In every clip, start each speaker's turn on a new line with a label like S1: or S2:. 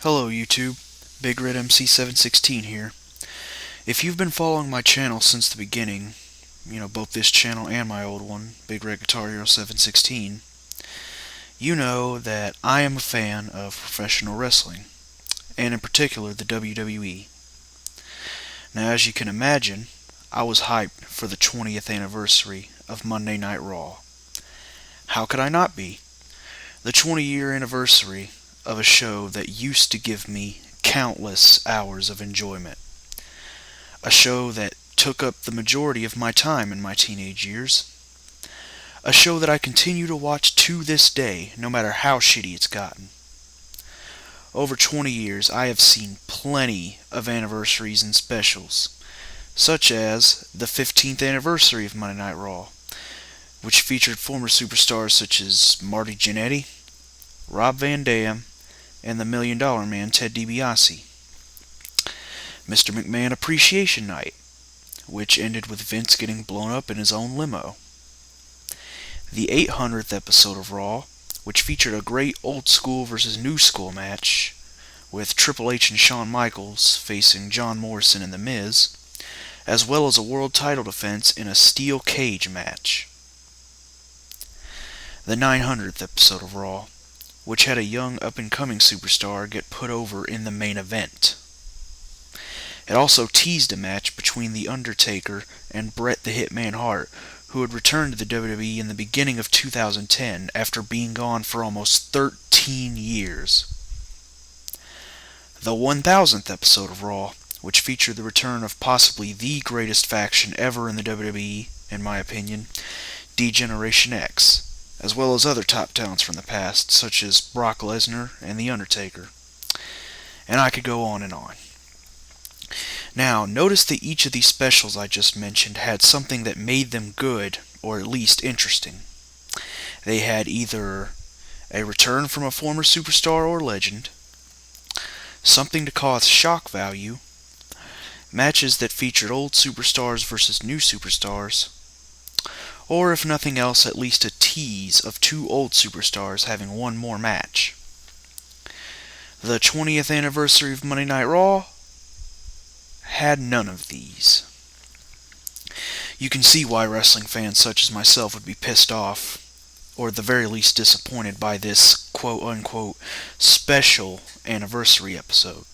S1: Hello YouTube, Big Red MC716 here. If you've been following my channel since the beginning, both this channel and my old one, Big Red Guitar Hero 716, you know that I am a fan of professional wrestling, and in particular the WWE. Now as you can imagine, I was hyped for the 20th anniversary of Monday Night Raw. How could I not be? The 20-year anniversary of a show that used to give me countless hours of enjoyment. A show that took up the majority of my time in my teenage years. A show that I continue to watch to this day, no matter how shitty it's gotten. Over 20 years, I have seen plenty of anniversaries and specials, such as the 15th anniversary of Monday Night Raw, which featured former superstars such as Marty Jannetty, Rob Van Dam, and the $1 Million Man Ted DiBiase. Mr. McMahon Appreciation Night, which ended with Vince getting blown up in his own limo. The 800th episode of Raw, which featured a great old school versus new school match, with Triple H and Shawn Michaels facing John Morrison and The Miz, as well as a world title defense in a steel cage match. The 900th episode of Raw, which had a young up-and-coming superstar get put over in the main event. It also teased a match between The Undertaker and Bret the Hitman Hart, who had returned to the WWE in the beginning of 2010 after being gone for almost 13 years. The 1000th episode of Raw, which featured the return of possibly the greatest faction ever in the WWE, in my opinion, D-Generation X, as well as other top talents from the past, such as Brock Lesnar and The Undertaker. And I could go on and on. Now, notice that each of these specials I just mentioned had something that made them good, or at least interesting. They had either a return from a former superstar or legend, something to cause shock value, matches that featured old superstars versus new superstars, or if nothing else, at least a tease of two old superstars having one more match. The 20th anniversary of Monday Night Raw had none of these. You can see why wrestling fans such as myself would be pissed off, or at the very least disappointed by this quote-unquote special anniversary episode.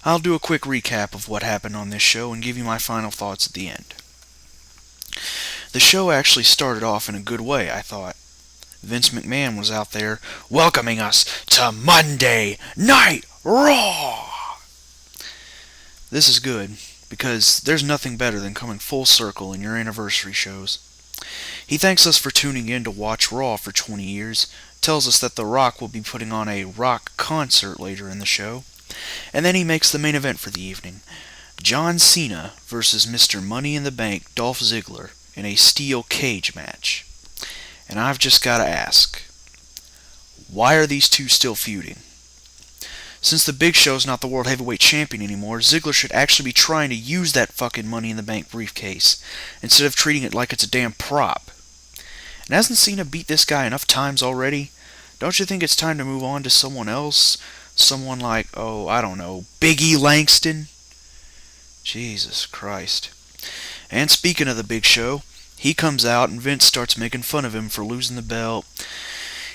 S1: I'll do a quick recap of what happened on this show and give you my final thoughts at the end. The show actually started off in a good way, I thought. Vince McMahon was out there welcoming us to Monday Night Raw! This is good, because there's nothing better than coming full circle in your anniversary shows. He thanks us for tuning in to watch Raw for 20 years, tells us that The Rock will be putting on a rock concert later in the show, and then he makes the main event for the evening. John Cena versus Mr. Money in the Bank Dolph Ziggler in a steel cage match. And I've just got to ask, why are these two still feuding? Since the Big Show's not the World Heavyweight Champion anymore, Ziggler should actually be trying to use that fucking Money in the Bank briefcase, instead of treating it like it's a damn prop. And hasn't Cena beat this guy enough times already? Don't you think it's time to move on to someone else? Someone like, I don't know, Big E Langston? Jesus Christ. And speaking of the Big Show, he comes out and Vince starts making fun of him for losing the belt.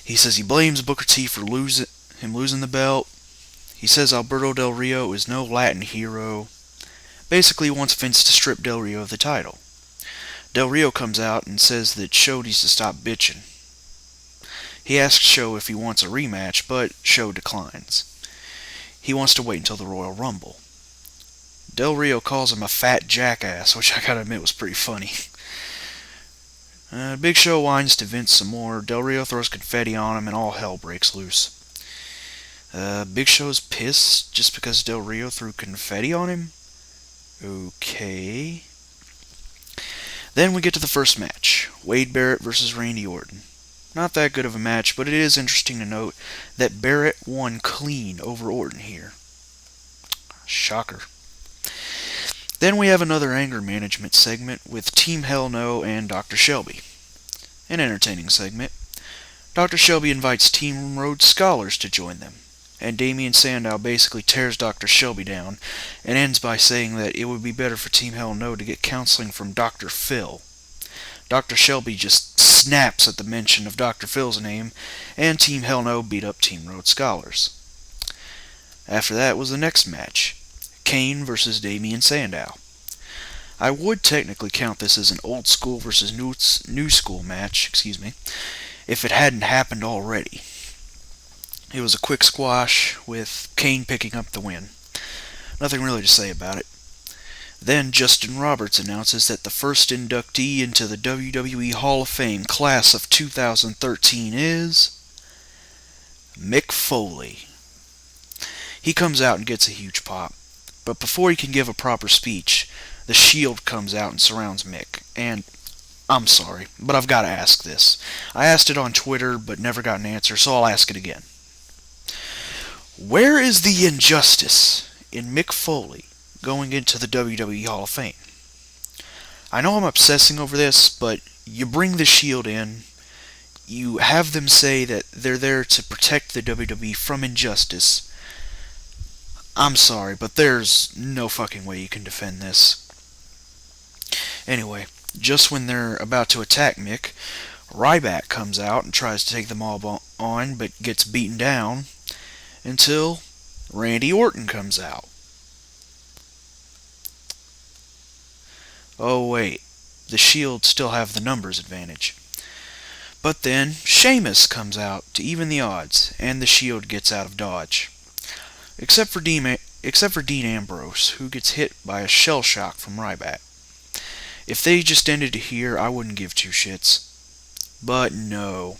S1: He says he blames Booker T for losing the belt. He says Alberto Del Rio is no Latin hero. Basically he wants Vince to strip Del Rio of the title. Del Rio comes out and says that Show needs to stop bitching. He asks Show if he wants a rematch, but Show declines. He wants to wait until the Royal Rumble. Del Rio calls him a fat jackass, which I gotta admit was pretty funny. Big Show whines to Vince some more. Del Rio throws confetti on him, and all hell breaks loose. Big Show's pissed just because Del Rio threw confetti on him? Okay. Then we get to the first match. Wade Barrett versus Randy Orton. Not that good of a match, but it is interesting to note that Barrett won clean over Orton here. Shocker. Then we have another anger management segment with Team Hell No and Dr. Shelby. An entertaining segment. Dr. Shelby invites Team Rhodes scholars to join them. and Damien Sandow basically tears Dr. Shelby down, and ends by saying that it would be better for Team Hell No to get counseling from Dr. Phil. Dr. Shelby just snaps at the mention of Dr. Phil's name, and Team Hell No beat up Team Rhodes Scholars. After that was the next match, Kane versus Damien Sandow. I would technically count this as an old school versus new school match, if it hadn't happened already. It was a quick squash with Kane picking up the win. Nothing really to say about it. Then Justin Roberts announces that the first inductee into the WWE Hall of Fame class of 2013 is Mick Foley. He comes out and gets a huge pop, but before he can give a proper speech, the Shield comes out and surrounds Mick, and I'm sorry, but I've got to ask this. I asked it on Twitter, but never got an answer, so I'll ask it again. Where is the injustice in Mick Foley going into the WWE Hall of Fame? I know I'm obsessing over this, but you bring the Shield in, you have them say that they're there to protect the WWE from injustice. I'm sorry, but there's no fucking way you can defend this. Anyway, just when they're about to attack Mick, Ryback comes out and tries to take them all on, but gets beaten down, until Randy Orton comes out. Oh wait, the Shield still have the numbers advantage. But then Sheamus comes out to even the odds, and the Shield gets out of dodge. Except for Dean Ambrose, who gets hit by a shell shock from Ryback. If they just ended it here, I wouldn't give two shits. But no.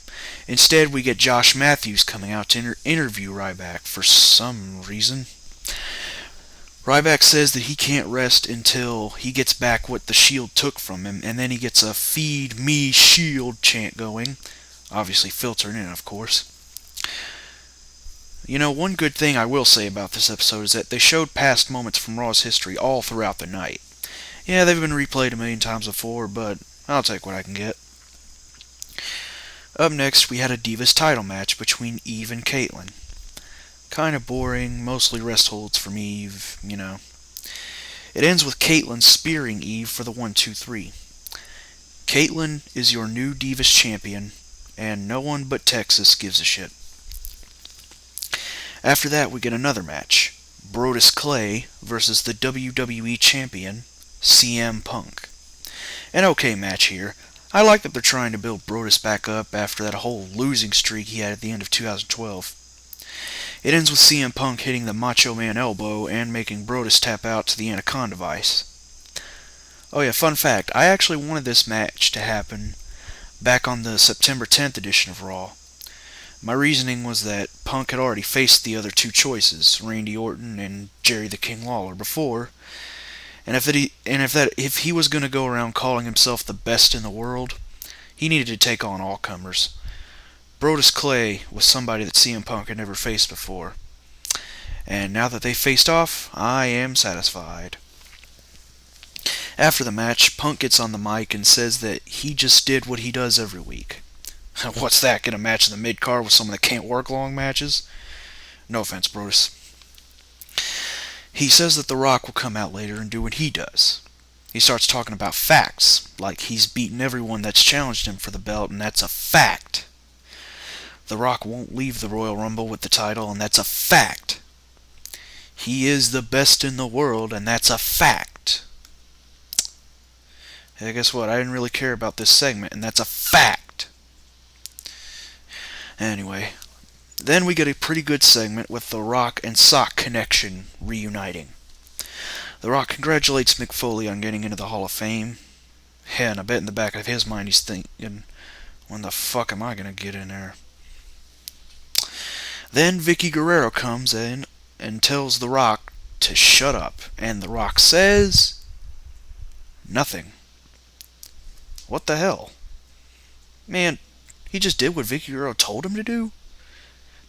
S1: Instead, we get Josh Matthews coming out to interview Ryback for some reason. Ryback says that he can't rest until he gets back what the Shield took from him, and then he gets a "Feed me, Shield" chant going. Obviously filtered in, of course. You know, one good thing I will say about this episode is that they showed past moments from Raw's history all throughout the night. Yeah, they've been replayed a million times before, but I'll take what I can get. Up next, we had a Divas title match between Eve and Caitlyn. Kinda boring, mostly rest holds from Eve, you know. It ends with Caitlyn spearing Eve for the 1-2-3. Caitlyn is your new Divas champion, and no one but Texas gives a shit. After that, we get another match. Brodus Clay versus the WWE Champion, CM Punk. An okay match here. I like that they're trying to build Brodus back up after that whole losing streak he had at the end of 2012. It ends with CM Punk hitting the Macho Man elbow and making Brodus tap out to the Anaconda Vice. Oh yeah, fun fact, I actually wanted this match to happen back on the September 10th edition of Raw. My reasoning was that Punk had already faced the other two choices, Randy Orton and Jerry the King Lawler, before, and if he was going to go around calling himself the best in the world, he needed to take on all comers. Brodus Clay was somebody that CM Punk had never faced before, and now that they faced off, I am satisfied. After the match, Punk gets on the mic and says that he just did what he does every week. What's that, get a match in the mid-card with someone that can't work long matches? No offense, Brodus. He says that The Rock will come out later and do what he does. He starts talking about facts, like he's beaten everyone that's challenged him for the belt, and that's a fact. The Rock won't leave the Royal Rumble with the title, and that's a fact. He is the best in the world, and that's a fact. Hey, guess what? I didn't really care about this segment, and that's a fact. Anyway, then we get a pretty good segment with The Rock and Sock Connection reuniting. The Rock congratulates Mick Foley on getting into the Hall of Fame. Yeah, and I bet in the back of his mind he's thinking, when the fuck am I gonna get in there? Then Vicky Guerrero comes in and tells The Rock to shut up, and The Rock says nothing. What the hell? Man, he just did what Vicky Guerrero told him to do?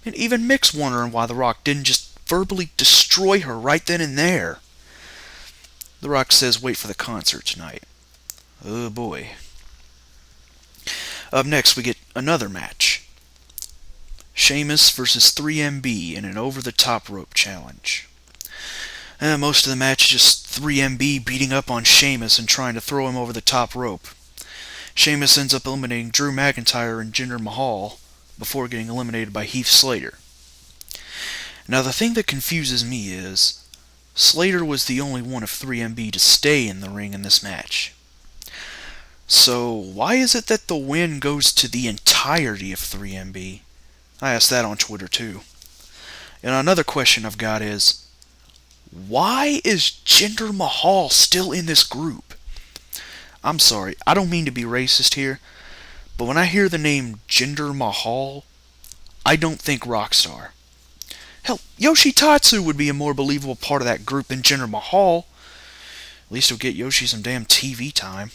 S1: And even Mick's wondering why The Rock didn't just verbally destroy her right then and there. The Rock says wait for the concert tonight. Oh boy. Up next we get another match. Sheamus versus 3MB in an over-the-top rope challenge. Most of the match is just 3MB beating up on Sheamus and trying to throw him over the top rope. Sheamus ends up eliminating Drew McIntyre and Jinder Mahal before getting eliminated by Heath Slater. Now the thing that confuses me is, Slater was the only one of 3MB to stay in the ring in this match. So why is it that the win goes to the entirety of 3MB? I asked that on Twitter too. And another question I've got is, why is Jinder Mahal still in this group? I'm sorry, I don't mean to be racist here, but when I hear the name Jinder Mahal, I don't think Rockstar. Hell, Yoshitatsu would be a more believable part of that group than Jinder Mahal. At least he'll get Yoshi some damn TV time.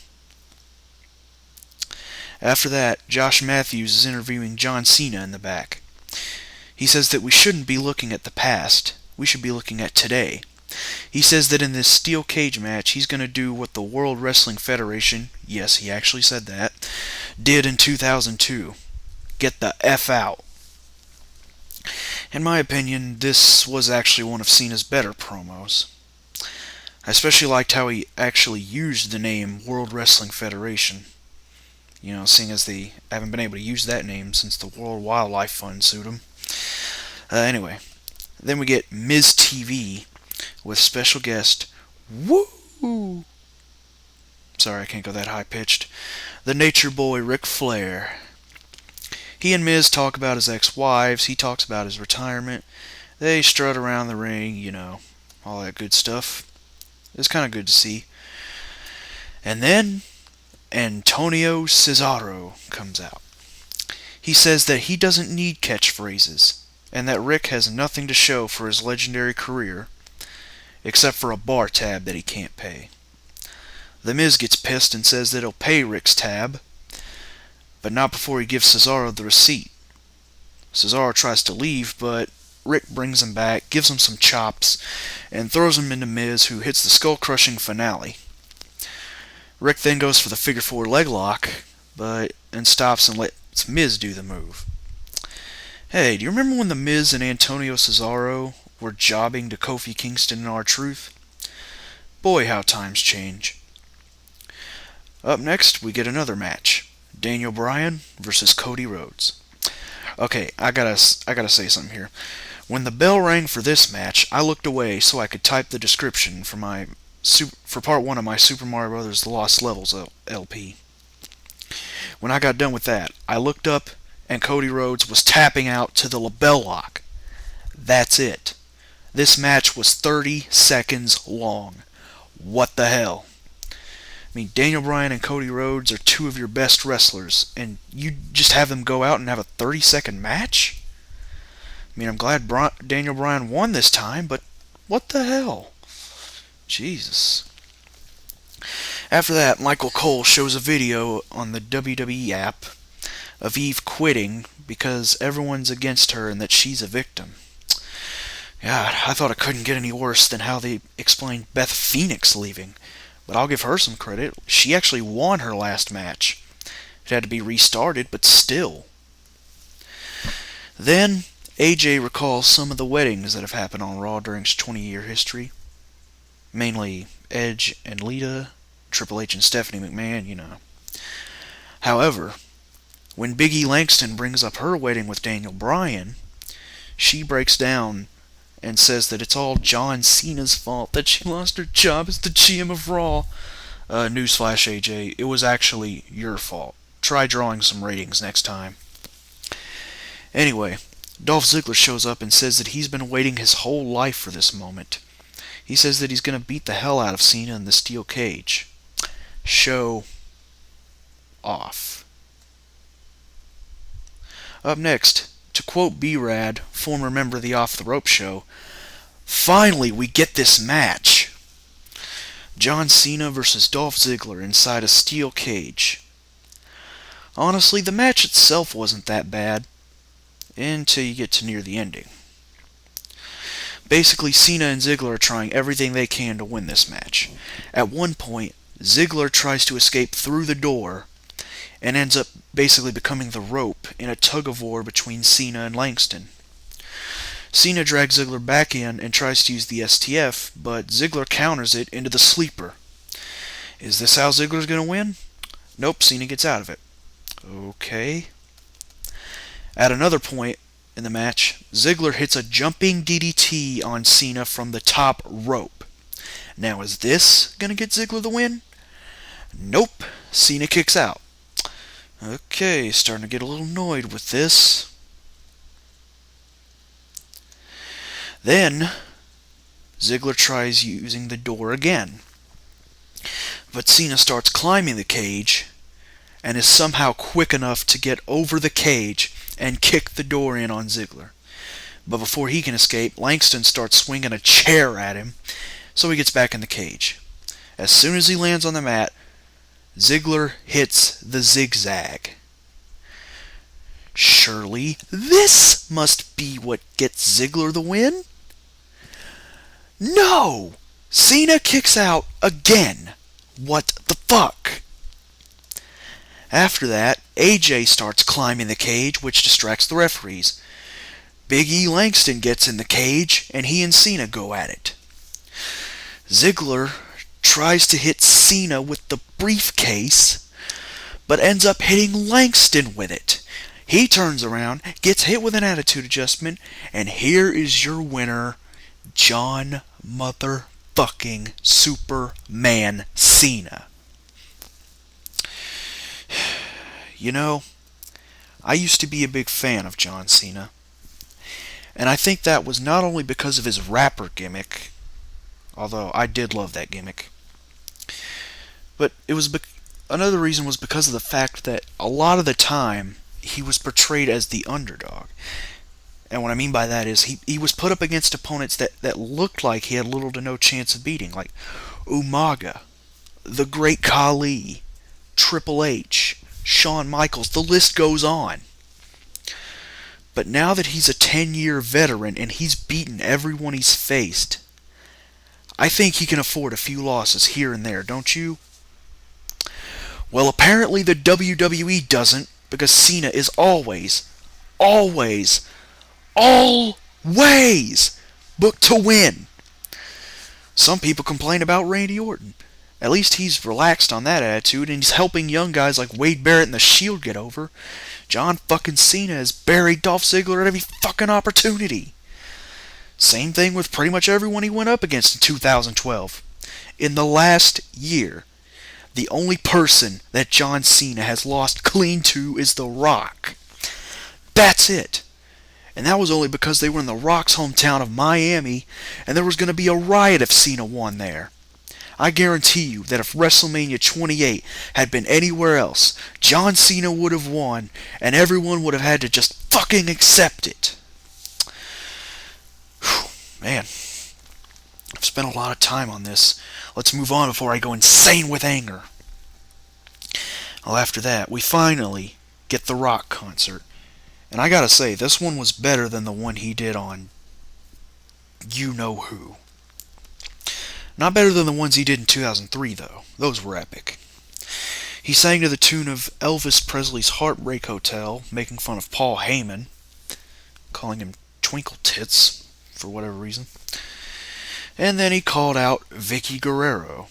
S1: After that, Josh Matthews is interviewing John Cena in the back. He says that we shouldn't be looking at the past, we should be looking at today. He says that in this steel cage match, he's going to do what the World Wrestling Federation, yes, he actually said that, did in 2002. Get the F out. In my opinion, this was actually one of Cena's better promos. I especially liked how he actually used the name World Wrestling Federation. You know, seeing as they haven't been able to use that name since the World Wildlife Fund sued him. Anyway, then we get Miz Tv with special guest, woo! Sorry, I can't go that high-pitched. The Nature Boy Ric Flair. He and Miz talk about his ex-wives, he talks about his retirement. They strut around the ring, you know, all that good stuff. It's kind of good to see. And then Antonio Cesaro comes out. He says that he doesn't need catchphrases, and that Rick has nothing to show for his legendary career, except for a bar tab that he can't pay. The Miz gets pissed and says that he'll pay Rick's tab, but not before he gives Cesaro the receipt. Cesaro tries to leave, but Rick brings him back, gives him some chops, and throws him into Miz, who hits the skull-crushing finale. Rick then goes for the figure four leg lock, and stops and lets Miz do the move. Hey, do you remember when the Miz and Antonio Cesaro were jobbing to Kofi Kingston and R-Truth? Boy, how times change. Up next, we get another match. Daniel Bryan versus Cody Rhodes. Okay, I gotta say something here. When the bell rang for this match, I looked away so I could type the description for part 1 of my Super Mario Bros. The Lost Levels LP. When I got done with that, I looked up and Cody Rhodes was tapping out to the LaBelle lock. That's it. This match was 30 seconds long. What the hell? I mean, Daniel Bryan and Cody Rhodes are two of your best wrestlers, and you just have them go out and have a 30-second match? I mean, I'm glad Daniel Bryan won this time, but what the hell? Jesus. After that, Michael Cole shows a video on the WWE app of Eve quitting because everyone's against her and that she's a victim. God, I thought it couldn't get any worse than how they explained Beth Phoenix leaving. But I'll give her some credit. She actually won her last match. It had to be restarted, but still. Then, AJ recalls some of the weddings that have happened on Raw during its 20-year history. Mainly Edge and Lita, Triple H and Stephanie McMahon, you know. However, when Big E Langston brings up her wedding with Daniel Bryan, she breaks down and says that it's all John Cena's fault that she lost her job as the GM of Raw. Newsflash, AJ, it was actually your fault. Try drawing some ratings next time. Anyway, Dolph Ziggler shows up and says that he's been waiting his whole life for this moment. He says that he's going to beat the hell out of Cena in the steel cage. Show off. Up next, to quote B-Rad, former member of the Off the Rope show, finally we get this match. John Cena versus Dolph Ziggler inside a steel cage. Honestly, the match itself wasn't that bad, until you get to near the ending. Basically, Cena and Ziggler are trying everything they can to win this match. At one point, Ziggler tries to escape through the door, and ends up basically becoming the rope in a tug-of-war between Cena and Langston. Cena drags Ziggler back in and tries to use the STF, but Ziggler counters it into the sleeper. Is this how Ziggler's going to win? Nope, Cena gets out of it. Okay. At another point in the match, Ziggler hits a jumping DDT on Cena from the top rope. Now, is this going to get Ziggler the win? Nope. Cena kicks out. Okay, starting to get a little annoyed with this. Then, Ziggler tries using the door again. But Cena starts climbing the cage and is somehow quick enough to get over the cage and kick the door in on Ziggler. But before he can escape, Langston starts swinging a chair at him, so he gets back in the cage. As soon as he lands on the mat, Ziggler hits the zigzag. Surely this must be what gets Ziggler the win? No! Cena kicks out again. What the fuck? After that, AJ starts climbing the cage, which distracts the referees. Big E Langston gets in the cage, and he and Cena go at it. Ziggler tries to hit Cena with the briefcase, but ends up hitting Langston with it. He turns around, gets hit with an attitude adjustment, and here is your winner, John motherfucking Superman Cena. You know, I used to be a big fan of John Cena. And I think that was not only because of his rapper gimmick, although I did love that gimmick, but it was another reason was because of the fact that a lot of the time he was portrayed as the underdog. And what I mean by that is he was put up against opponents that looked like he had little to no chance of beating, like Umaga, the Great Khali, Triple H, Shawn Michaels, the list goes on. But now that he's a 10-year veteran and he's beaten everyone he's faced, I think he can afford a few losses here and there, don't you? Well, apparently the WWE doesn't, because Cena is always booked to win. Some people complain about Randy Orton. At least he's relaxed on that attitude, and he's helping young guys like Wade Barrett and The Shield get over. John fucking Cena has buried Dolph Ziggler at every fucking opportunity. Same thing with pretty much everyone he went up against in 2012. In the last year, the only person that John Cena has lost clean to is The Rock. That's it. And that was only because they were in The Rock's hometown of Miami, and there was going to be a riot if Cena won there. I guarantee you that if WrestleMania 28 had been anywhere else, John Cena would have won, and everyone would have had to just fucking accept it. Whew, man, I've spent a lot of time on this. Let's move on before I go insane with anger. Well, after that, we finally get the Rock concert. And I gotta say, this one was better than the one he did on you-know-who. Not better than the ones he did in 2003, though. Those were epic. He sang to the tune of Elvis Presley's Heartbreak Hotel, making fun of Paul Heyman, calling him Twinkle Tits, for whatever reason. And then he called out Vicky Guerrero.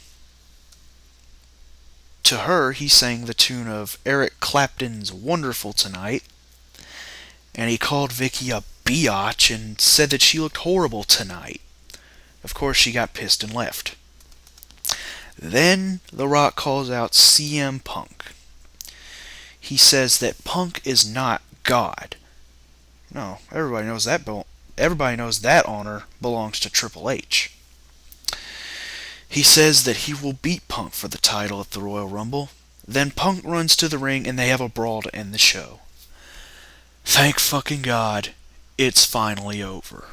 S1: To her, he sang the tune of Eric Clapton's Wonderful Tonight, and he called Vicky a biatch and said that she looked horrible tonight. Of course, she got pissed and left. Then The Rock calls out CM Punk. He says that Punk is not God. No, everybody knows that. Everybody knows that honor belongs to Triple H. He says that he will beat Punk for the title at the Royal Rumble. Then Punk runs to the ring and they have a brawl to end the show. Thank fucking God, it's finally over.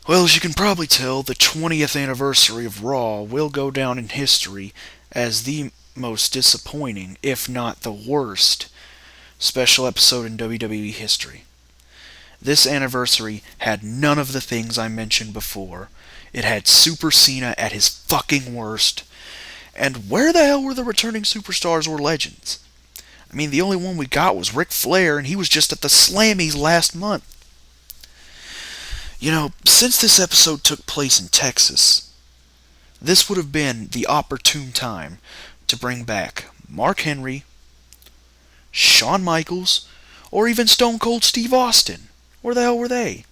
S1: Well, as you can probably tell, the 20th anniversary of Raw will go down in history as the most disappointing, if not the worst, special episode in WWE history. This anniversary had none of the things I mentioned before. It had Super Cena at his fucking worst, And where the hell were the returning superstars or legends? I mean, the only one we got was Ric Flair, and he was just at the Slammies last month. You know, since this episode took place in Texas, this would have been the opportune time to bring back Mark Henry, Shawn Michaels, or even Stone Cold Steve Austin. Where the hell were they?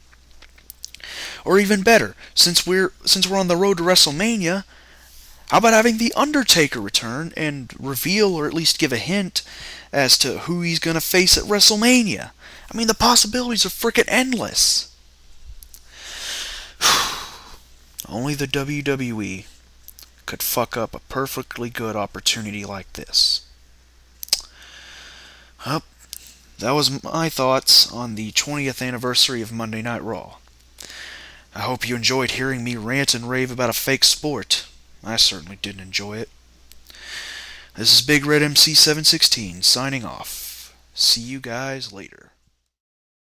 S1: Or even better, since we're on the road to WrestleMania, how about having The Undertaker return and reveal or at least give a hint as to who he's going to face at WrestleMania? I mean, the possibilities are frickin' endless. Only the WWE could fuck up a perfectly good opportunity like this. Well, that was my thoughts on the 20th anniversary of Monday Night Raw. I hope you enjoyed hearing me rant and rave about a fake sport. I certainly didn't enjoy it. This is Big Red MC 716 signing off. See you guys later.